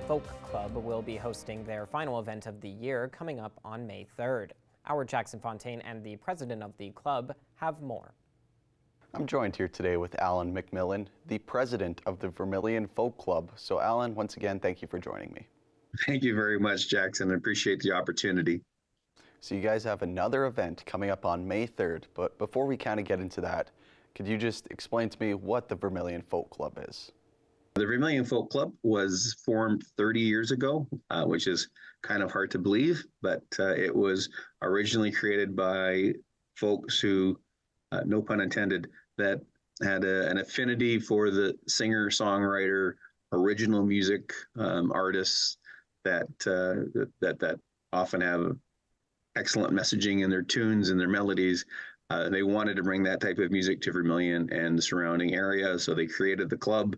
Folk Club will be hosting their final event of the year coming up on May 3rd. Our Jackson Fontaine and the president of the club have more. I'm joined here today with Alan McMillan, the president of the Vermilion Folk Club. So Alan, once again, thank you for joining me. Thank you very much, Jackson. I appreciate the opportunity. So you guys have another event coming up on May 3rd, but before we kind of get into that, could you just explain to me what the Vermilion Folk Club is? The Vermilion Folk Club was formed 30 years ago, which is kind of hard to believe, but it was originally created by folks who, no pun intended, that had an affinity for the singer-songwriter, original music artists that often have excellent messaging in their tunes and their melodies. They wanted to bring that type of music to Vermilion and the surrounding area, so they created the club.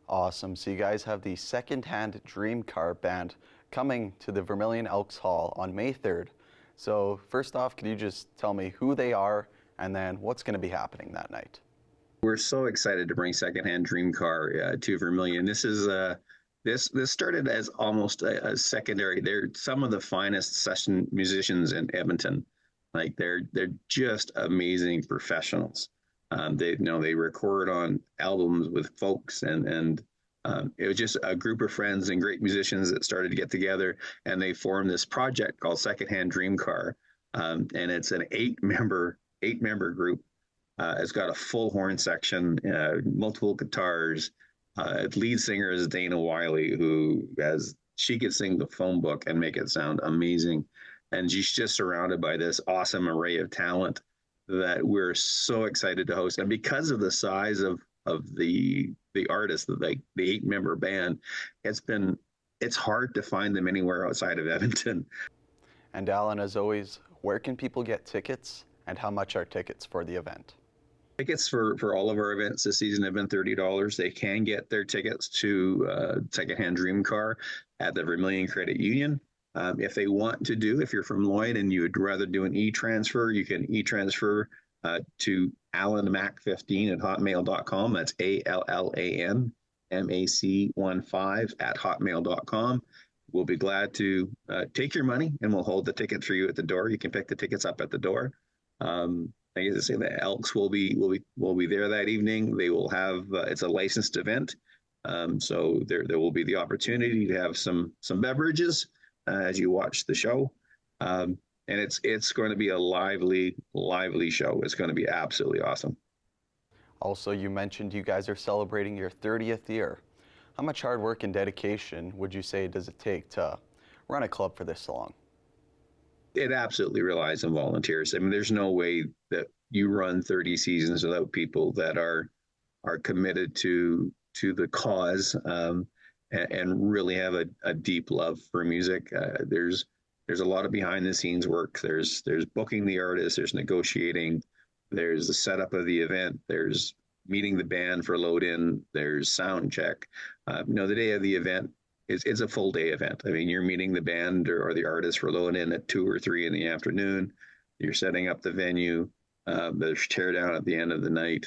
Awesome. So you guys have the second Hand Dreamcar band coming to the Vermilion Elks Hall on May 3rd. So first off, could you just tell me who they are and then what's going to be happening that night? We're so excited to bring Secondhand Dreamcar to Vermilion. This is this started as almost a secondary. They're some of the finest session musicians in Edmonton. Like they're just amazing professionals. They record on albums with folks, and it was just a group of friends and great musicians that started to get together, and they formed this project called Secondhand Dreamcar, and it's an eight member group. It's got a full horn section, multiple guitars. Lead singer is Dana Wiley, she could sing the phone book and make it sound amazing. And she's just surrounded by this awesome array of talent that we're so excited to host. And because of the size of the artists, the 8-member band, it's hard to find them anywhere outside of Edmonton. And Alan, as always, where can people get tickets and how much are tickets for the event? Tickets for all of our events this season have been $30. They can get their tickets to Secondhand Dreamcar at the Vermilion Credit Union. If they want to if you're from Lloyd and you would rather do an e-transfer, you can e-transfer to allanmac15@hotmail.com. That's ALLANMAC15 We'll be glad to take your money and we'll hold the ticket for you at the door. You can pick the tickets up at the door. Like I say, the Elks will be there that evening. They will have it's a licensed event, so there will be the opportunity to have some beverages as you watch the show, and it's going to be a lively show. It's going to be absolutely awesome. Also, you mentioned you guys are celebrating your 30th year. How much hard work and dedication would you say does it take to run a club for this long? It absolutely relies on volunteers. I mean, there's no way that you run 30 seasons without people that are committed to the cause and really have a deep love for music. There's a lot of behind the scenes work. There's booking the artist. There's negotiating. There's the setup of the event. There's meeting the band for load in. There's sound check. The day of the event. It's a full day event. I mean, you're meeting the band or the artist for load in at 2 or 3 in the afternoon. You're setting up the venue. There's tear down at the end of the night.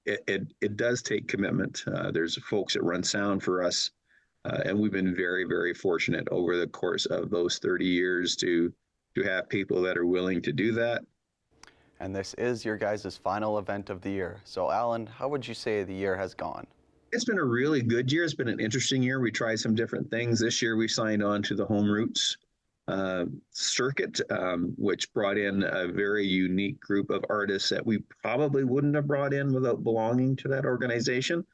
It does take commitment. There's folks that run sound for us, and we've been very, very fortunate over the course of those 30 years to have people that are willing to do that. And this is your guys' final event of the year. So, Alan, how would you say the year has gone? It's been a really good year. It's been an interesting year. We tried some different things. This year we signed on to the Home Roots circuit, which brought in a very unique group of artists that we probably wouldn't have brought in without belonging to that organization.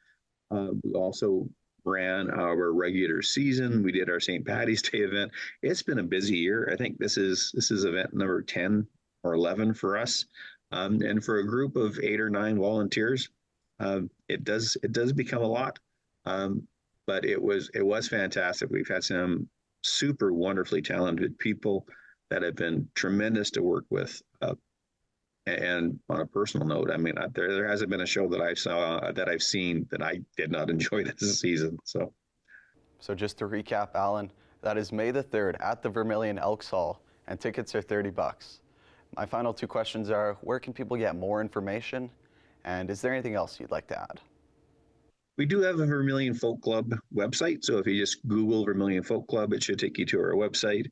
We also ran our regular season. We did our St. Paddy's Day event. It's been a busy year. I think this is event number 10 or 11 for us. And for a group of 8 or 9 volunteers, it does become a lot, but it was fantastic. We've had some super wonderfully talented people that have been tremendous to work with. And on a personal note, I mean, there hasn't been a show that I've seen that I did not enjoy this season. So just to recap, Alan, that is May the 3rd at the Vermilion Elks Hall, and tickets are $30. My final 2 questions are, where can people get more information? And is there anything else you'd like to add? We do have a Vermilion Folk Club website. So if you just Google Vermilion Folk Club, it should take you to our website.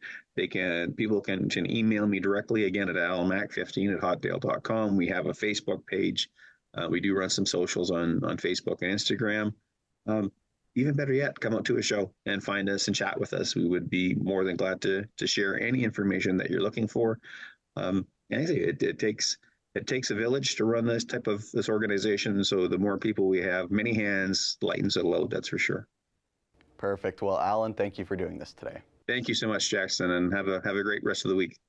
People can email me directly again at alanmac15@hotmail.com. We have a Facebook page. We do run some socials on Facebook and Instagram. Even better yet, come out to a show and find us and chat with us. We would be more than glad to share any information that you're looking for. And I say it takes a village to run this organization. So the more people we have, many hands lightens the load. That's for sure. Perfect. Well, Alan, thank you for doing this today. Thank you so much, Jackson, and have a great rest of the week.